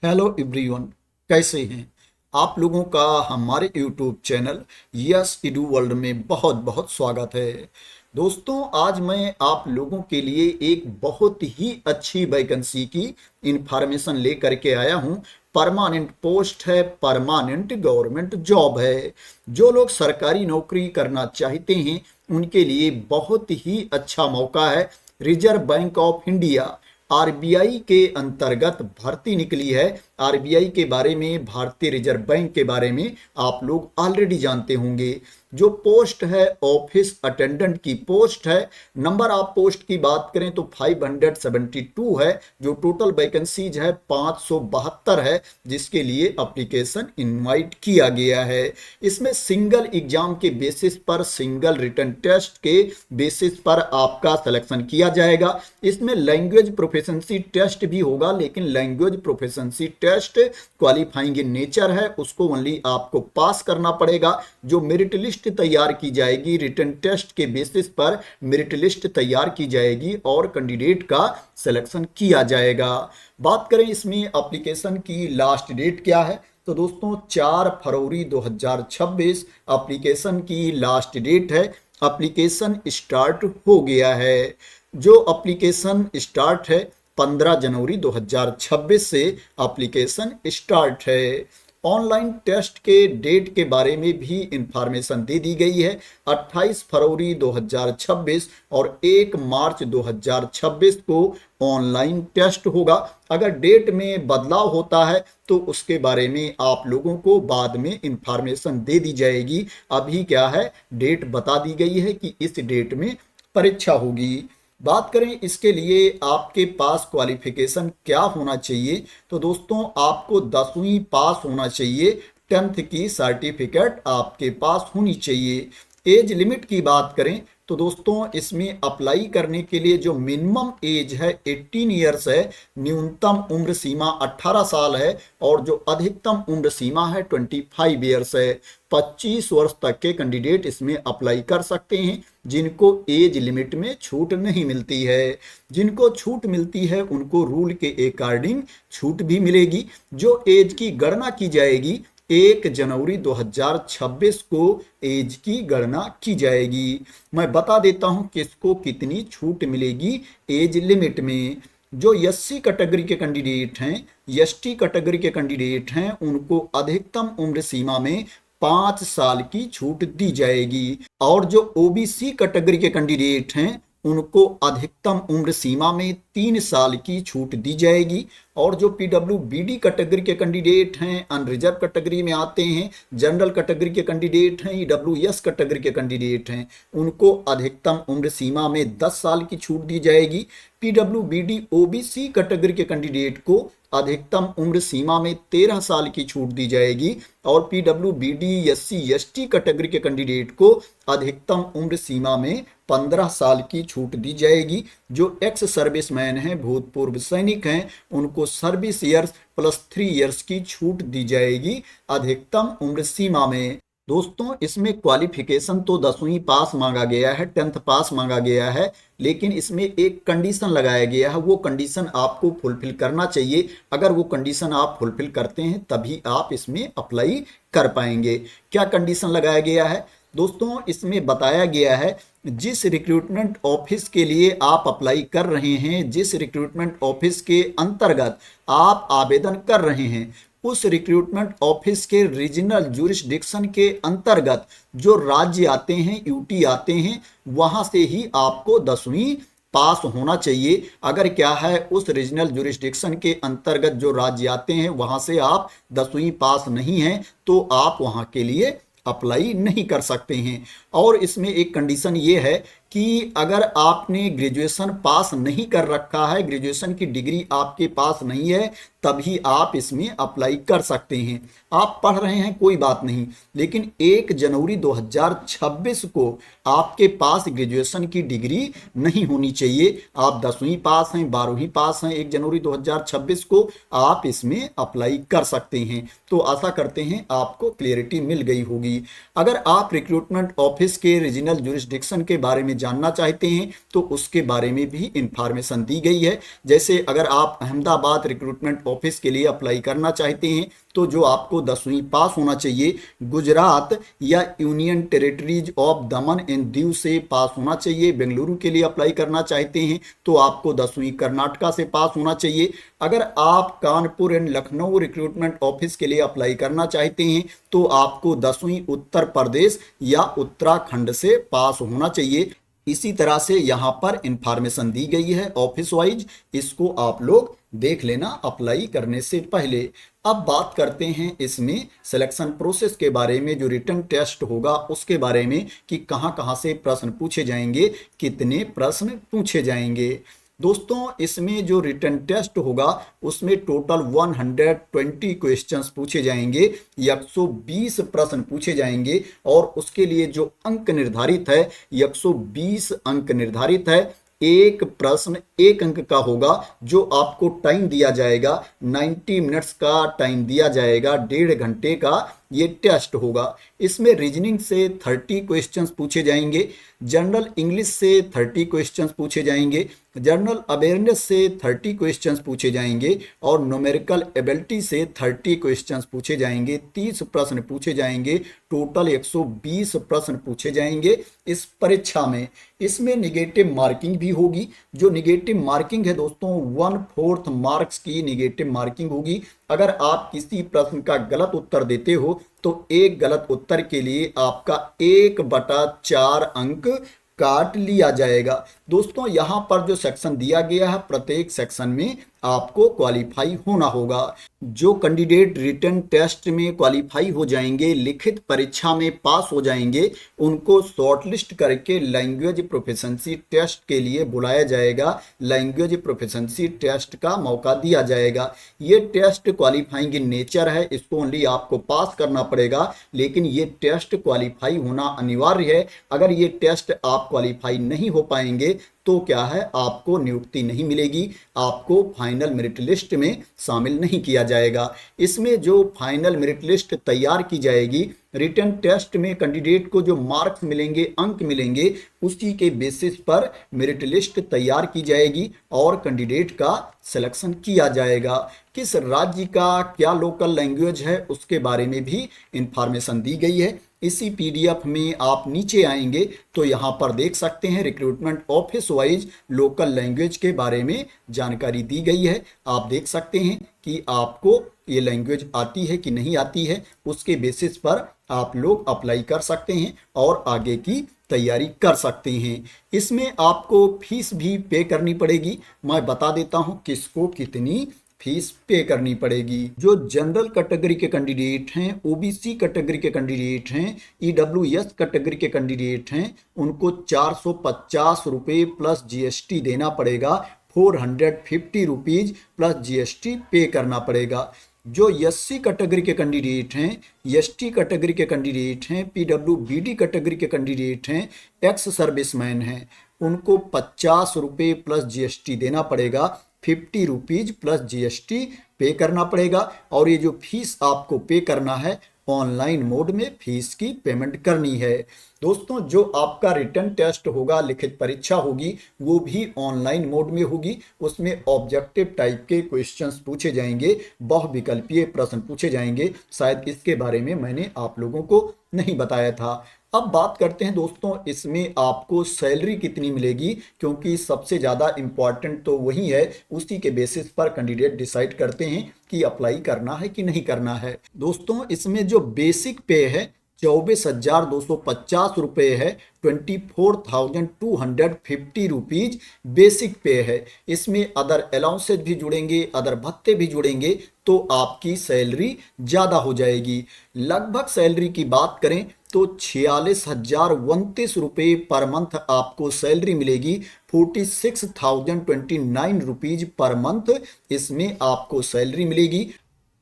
Hello everyone, कैसे हैं आप लोगों का हमारे यूट्यूब चैनल यस इडू वर्ल्ड में बहुत बहुत स्वागत है। दोस्तों, आज मैं आप लोगों के लिए एक बहुत ही अच्छी वैकेंसी की इंफॉर्मेशन लेकर के आया हूं। परमानेंट पोस्ट है, परमानेंट गवर्नमेंट जॉब है। जो लोग सरकारी नौकरी करना चाहते हैं उनके लिए बहुत ही अच्छा मौका है। Reserve bank of India RBI के अंतर्गत भर्ती निकली है। आरबीआई के बारे में, भारतीय रिजर्व बैंक के बारे में आप लोग ऑलरेडी जानते होंगे। जो पोस्ट है ऑफिस अटेंडेंट की पोस्ट है। नंबर ऑफ पोस्ट की बात करें तो 572 है। जो टोटल वैकेंसीज है 572 है, जिसके लिए एप्लीकेशन इनवाइट किया गया है। इसमें सिंगल एग्जाम के बेसिस पर, सिंगल रिटन टेस्ट के बेसिस पर आपका सिलेक्शन किया जाएगा। इसमें लैंग्वेज प्रोफिशिएंसी टेस्ट भी होगा, लेकिन language proficiency test qualifying in nature है, उसको ओनली आपको पास करना पड़ेगा। जो मेरिट लिस्ट तैयार की जाएगी, रिटन टेस्ट के बेसिस पर मेरिट लिस्ट तैयार की जाएगी और कैंडिडेट का सिलेक्शन किया जाएगा। बात करें इसमें एप्लीकेशन की लास्ट डेट क्या है, तो दोस्तों 4 फरवरी 2026 एप्लीकेशन की लास्ट डेट है। एप्लीकेशन स्टार्ट हो गया है। जो एप्लीकेशन स्टार्ट है 15 जनवरी 2026 से एप्लीकेशन स्टार्ट है। ऑनलाइन टेस्ट के डेट के बारे में भी इंफॉर्मेशन दे दी गई है। 28 फरवरी 2026 और 1 मार्च 2026 को ऑनलाइन टेस्ट होगा। अगर डेट में बदलाव होता है तो उसके बारे में आप लोगों को बाद में इंफॉर्मेशन दे दी जाएगी। अभी क्या है, डेट बता दी गई है कि इस डेट में परीक्षा होगी। बात करें इसके लिए आपके पास क्वालिफिकेशन क्या होना चाहिए, तो दोस्तों आपको 10वीं पास होना चाहिए। 10th की सर्टिफिकेट आपके पास होनी चाहिए। एज लिमिट की बात करें तो दोस्तों इसमें अप्लाई करने के लिए जो मिनिमम एज है 18 ईयर्स है, न्यूनतम उम्र सीमा 18 साल है और जो अधिकतम उम्र सीमा है 25 ईयर्स है। 25 वर्ष तक के कैंडिडेट इसमें अप्लाई कर सकते हैं, जिनको एज लिमिट में छूट नहीं मिलती है। जिनको छूट मिलती है उनको रूल के अकॉर्डिंग छूट भी मिलेगी। जो एज की गणना की जाएगी 1 जनवरी 2026 को एज की गणना की जाएगी। मैं बता देता हूं किसको कितनी छूट मिलेगी एज लिमिट में। जो एससी कैटेगरी के कैंडिडेट हैं, एसटी कैटेगरी के कैंडिडेट हैं, उनको अधिकतम उम्र सीमा में 5 साल की छूट दी जाएगी। और जो ओबीसी कैटेगरी के कैंडिडेट हैं उनको अधिकतम उम्र सीमा में 3 साल की छूट दी जाएगी। और जो पीडब्ल्यूबीडी कैटेगरी के कैंडिडेट हैं, अनरिजर्व कैटेगरी में आते हैं, जनरल कैटेगरी के कैंडिडेट हैं, ईडब्ल्यूएस कैटेगरी के कैंडिडेट हैं, उनको अधिकतम उम्र सीमा में 10 साल की छूट दी जाएगी। पीडब्ल्यूबीडी ओबीसी कैटेगरी के कैंडिडेट को अधिकतम उम्र सीमा में 13 साल की छूट दी जाएगी। और पीडब्ल्यूबीडी एससी एसटी कैटेगरी के कैंडिडेट को अधिकतम उम्र सीमा में 15 साल की छूट दी जाएगी। जो एक्स सर्विसमैन हैं, भूतपूर्व सैनिक हैं, उनको सर्विस ईयर्स प्लस 3 ईयर्स की छूट दी जाएगी अधिकतम उम्र सीमा में। दोस्तों इसमें क्वालिफिकेशन तो 10वीं पास मांगा गया है, 10th पास मांगा गया है, लेकिन इसमें एक कंडीशन लगाया गया है। वो कंडीशन आपको फुलफिल करना चाहिए। अगर वो कंडीशन आप फुलफिल करते हैं तभी आप इसमें अप्लाई कर पाएंगे। क्या कंडीशन लगाया गया है दोस्तों, इसमें बताया गया है जिस रिक्रूटमेंट ऑफिस के लिए आप अप्लाई कर रहे हैं, जिस रिक्रूटमेंट ऑफिस के अंतर्गत आप आवेदन कर रहे हैं, उस रिक्रूटमेंट ऑफिस के रीजनल ज्यूरिसडिक्शन के अंतर्गत जो राज्य आते हैं, यूटी आते हैं, वहां से ही आपको 10वीं पास होना चाहिए। अगर क्या है उस रीजनल ज्यूरिसडिक्शन के अंतर्गत जो राज्य आते हैं वहां से आप 10वीं पास नहीं हैं तो आप वहां के लिए अप्लाई नहीं कर सकते हैं। और इसमें एक कंडीशन ये है कि अगर आपने ग्रेजुएशन पास नहीं कर रखा है, ग्रेजुएशन की डिग्री आपके पास नहीं है, तभी आप इसमें अप्लाई कर सकते हैं। आप पढ़ रहे हैं कोई बात नहीं, लेकिन 1 जनवरी 2026 को आपके पास ग्रेजुएशन की डिग्री नहीं होनी चाहिए। आप 10वीं पास हैं, 12वीं पास हैं, 1 जनवरी 2026 को आप इसमें अप्लाई कर सकते हैं। तो आशा करते हैं आपको क्लियरिटी मिल गई होगी। अगर आप रिक्रूटमेंट ऑफिस के रीजनल ज्यूरिसडिक्शन के बारे में में जानना चाहते हैं तो उसके बारे में भी इंफॉर्मेशन दी गई है। जैसे अगर आप अहमदाबाद रिक्रूटमेंट ऑफिस के लिए अप्लाई करना चाहते हैं तो जो आपको 10वीं पास होना चाहिए, गुजरात या union territories of Daman and Diu से पास होना चाहिए। बेंगलुरु के लिए अप्लाई करना चाहते हैं तो आपको 10वीं कर्नाटका से पास होना चाहिए। अगर आप Kanpur and Lucknow recruitment office के लिए अप्लाई करना चाहते हैं तो आपको 10वीं उत्तर प्रदेश या उत्तराखंड से पास होना चाहिए। इसी तरह से यहाँ पर इंफॉर्मेशन दी गई है ऑफिस वाइज, इसको आप लोग देख लेना अप्लाई करने से पहले। अब बात करते हैं इसमें सिलेक्शन प्रोसेस के बारे में, जो रिटन टेस्ट होगा उसके बारे में कि कहाँ कहाँ से प्रश्न पूछे जाएंगे, कितने प्रश्न पूछे जाएंगे। दोस्तों इसमें जो रिटन टेस्ट होगा उसमें टोटल 120 क्वेश्चंस पूछे जाएंगे, 120 प्रश्न पूछे जाएंगे और उसके लिए जो अंक निर्धारित है 120 अंक निर्धारित है। एक प्रश्न एक अंक का होगा। जो आपको टाइम दिया जाएगा 90 मिनट्स का टाइम दिया जाएगा, 1.5 घंटे का ये टेस्ट होगा। इसमें रीजनिंग से 30 क्वेश्चंस पूछे जाएंगे, जनरल इंग्लिश से 30 क्वेश्चंस पूछे जाएंगे, जनरल अवेयरनेस से 30 क्वेश्चंस पूछे जाएंगे और न्यूमेरिकल एबिलिटी से 30 क्वेश्चंस पूछे जाएंगे। 30 प्रश्न पूछे जाएंगे, टोटल 120 प्रश्न पूछे जाएंगे इस परीक्षा में। इसमें निगेटिव मार्किंग भी होगी। जो निगेटिव मार्किंग है दोस्तों 1/4 मार्क्स की निगेटिव मार्किंग होगी। अगर आप किसी प्रश्न का गलत उत्तर देते हो तो एक गलत उत्तर के लिए आपका 1/4 अंक काट लिया जाएगा। दोस्तों यहाँ पर जो सेक्शन दिया गया है प्रत्येक सेक्शन में आपको क्वालिफाई होना होगा। जो कैंडिडेट रिटन टेस्ट में क्वालिफाई हो जाएंगे, लिखित परीक्षा में पास हो जाएंगे, उनको शॉर्टलिस्ट करके लैंग्वेज प्रोफिशिएंसी टेस्ट के लिए बुलाया जाएगा। लैंग्वेज प्रोफिशिएंसी टेस्ट का मौका दिया जाएगा। ये टेस्ट क्वालिफाइंग इन नेचर है, इसको ओनली आपको पास करना पड़ेगा, लेकिन ये टेस्ट क्वालिफाई होना अनिवार्य है। अगर ये टेस्ट आप क्वालिफाई नहीं हो पाएंगे तो क्या है, आपको नियुक्ति नहीं मिलेगी, आपको फाइनल मेरिट लिस्ट में शामिल नहीं किया जाएगा। इसमें जो फाइनल मेरिट लिस्ट तैयार की जाएगी, रिटन टेस्ट में कैंडिडेट को जो मार्क्स मिलेंगे, अंक मिलेंगे, उसी के बेसिस पर मेरिट लिस्ट तैयार की जाएगी और कैंडिडेट का सिलेक्शन किया जाएगा। किस राज्य का क्या लोकल लैंग्वेज है उसके बारे में भी इंफॉर्मेशन दी गई है। इसी पीडीएफ में आप नीचे आएंगे तो यहाँ पर देख सकते हैं recruitment office wise local language के बारे में जानकारी दी गई है। आप देख सकते हैं कि आपको ये लैंग्वेज आती है कि नहीं आती है, उसके बेसिस पर आप लोग अप्लाई कर सकते हैं और आगे की तैयारी कर सकते हैं। इसमें आपको फीस भी पे करनी पड़ेगी। मैं बता देता हूँ किसको कितनी फीस पे करनी पड़ेगी। जो जनरल कैटेगरी के कैंडिडेट हैं, ओबीसी कैटेगरी के कैंडिडेट हैं, ईडब्ल्यूएस कैटेगरी के कैंडिडेट हैं, उनको 450 रुपये प्लस जीएसटी देना पड़ेगा। 450 रुपीज प्लस जीएसटी पे करना पड़ेगा। जो एससी कैटेगरी के कैंडिडेट हैं, एसटी कैटेगरी के कैंडिडेट हैं, पीडब्ल्यूबीडी कैटेगरी के कैंडिडेट हैं, एक्स सर्विसमैन हैं, उनको 50 रुपये प्लस जीएसटी देना पड़ेगा। 50 रुपीज प्लस जीएसटी पे करना पड़ेगा। और ये जो फीस आपको पे करना है ऑनलाइन मोड में फीस की पेमेंट करनी है। दोस्तों जो आपका रिटन टेस्ट होगा, लिखित परीक्षा होगी, वो भी ऑनलाइन मोड में होगी। उसमें ऑब्जेक्टिव टाइप के क्वेश्चंस पूछे जाएंगे, बहुविकल्पीय प्रश्न पूछे जाएंगे। शायद इसके बारे में मैंने आप लोगों को नहीं बताया था। अब बात करते हैं दोस्तों इसमें आपको सैलरी कितनी मिलेगी, क्योंकि सबसे ज़्यादा इम्पॉर्टेंट तो वही है, उसी के बेसिस पर कैंडिडेट डिसाइड करते हैं कि अप्लाई करना है कि नहीं करना है। दोस्तों इसमें जो बेसिक पे है 24,250 रुपये है, 24,250 रुपीज बेसिक पे है। इसमें अदर अलाउंसेज भी जुड़ेंगे, अदर भत्ते भी जुड़ेंगे, तो आपकी सैलरी ज़्यादा हो जाएगी। लगभग सैलरी की बात करें तो 46,029 रुपये पर मंथ आपको सैलरी मिलेगी। 46,029 रुपीज पर मंथ इसमें आपको सैलरी मिलेगी।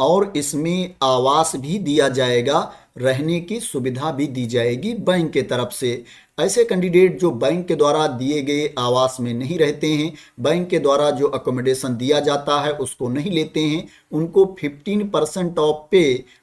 और इसमें आवास भी दिया जाएगा, रहने की सुविधा भी दी जाएगी बैंक के तरफ से। ऐसे कैंडिडेट जो बैंक के द्वारा दिए गए आवास में नहीं रहते हैं, बैंक के द्वारा जो अकोमोडेशन दिया जाता है उसको नहीं लेते हैं, उनको 15% ऑफ पे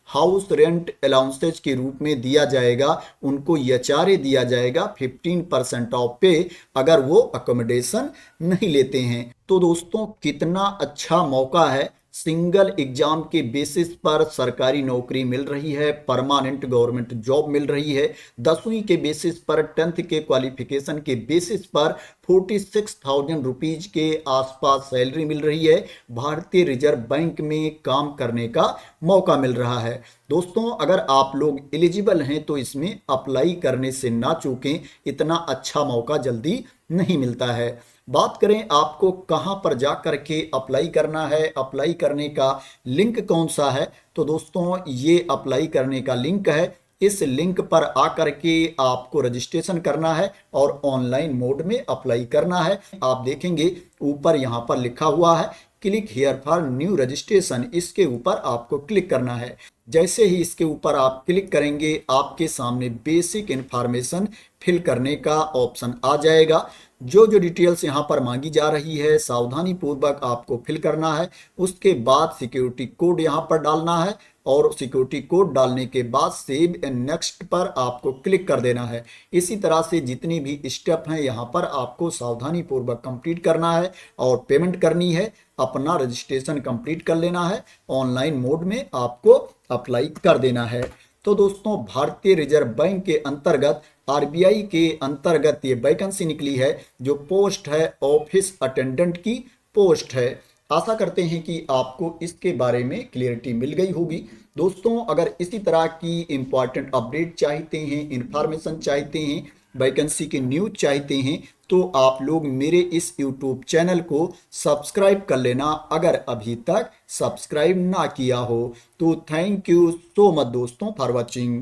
हाउस रेंट अलाउंसेज के रूप में दिया जाएगा, उनको एचआरए दिया जाएगा 15% ऑफ पे अगर वो अकोमोडेशन नहीं लेते हैं। तो दोस्तों कितना अच्छा मौका है, सिंगल एग्जाम के बेसिस पर सरकारी नौकरी मिल रही है, परमानेंट गवर्नमेंट जॉब मिल रही है, 10वीं के बेसिस पर 10th के क्वालिफिकेशन के बेसिस पर 46,000 रुपीज के आसपास सैलरी मिल रही है, भारतीय रिजर्व बैंक में काम करने का मौका मिल रहा है। दोस्तों अगर आप लोग एलिजिबल हैं तो इसमें अप्लाई करने से ना चूकें, इतना अच्छा मौका जल्दी नहीं मिलता है। बात करें आपको कहां पर जा करके अप्लाई करना है, अप्लाई करने का लिंक कौन सा है, तो दोस्तों ये अप्लाई करने का लिंक है। इस लिंक पर आकर के आपको रजिस्ट्रेशन करना है और ऑनलाइन मोड में अप्लाई करना है। आप देखेंगे ऊपर यहाँ पर लिखा हुआ है click here for new registration, इसके ऊपर आपको क्लिक करना है। जैसे ही इसके ऊपर आप क्लिक करेंगे आपके सामने बेसिक इंफॉर्मेशन फिल करने का ऑप्शन आ जाएगा। जो जो डिटेल्स यहाँ पर मांगी जा रही है सावधानी पूर्वक आपको फिल करना है। उसके बाद सिक्योरिटी कोड यहाँ पर डालना है और सिक्योरिटी कोड डालने के बाद सेव एंड नेक्स्ट पर आपको क्लिक कर देना है। इसी तरह से जितनी भी स्टेप हैं यहाँ पर आपको सावधानी पूर्वक कंप्लीट करना है और पेमेंट करनी है, अपना रजिस्ट्रेशन कंप्लीट कर लेना है, ऑनलाइन मोड में आपको अप्लाई कर देना है। तो दोस्तों भारतीय रिजर्व बैंक के अंतर्गत आरबीआई के अंतर्गत ये वैकेंसी निकली है, जो पोस्ट है ऑफिस अटेंडेंट की पोस्ट है। आशा करते हैं कि आपको इसके बारे में क्लियरिटी मिल गई होगी। दोस्तों अगर इसी तरह की इंपॉर्टेंट अपडेट चाहते हैं, इंफॉर्मेशन चाहते हैं, वैकेंसी की न्यूज चाहते हैं तो आप लोग मेरे इस यूट्यूब चैनल को सब्सक्राइब कर लेना अगर अभी तक सब्सक्राइब ना किया हो। तो थैंक यू सो मच दोस्तों फॉर वॉचिंग।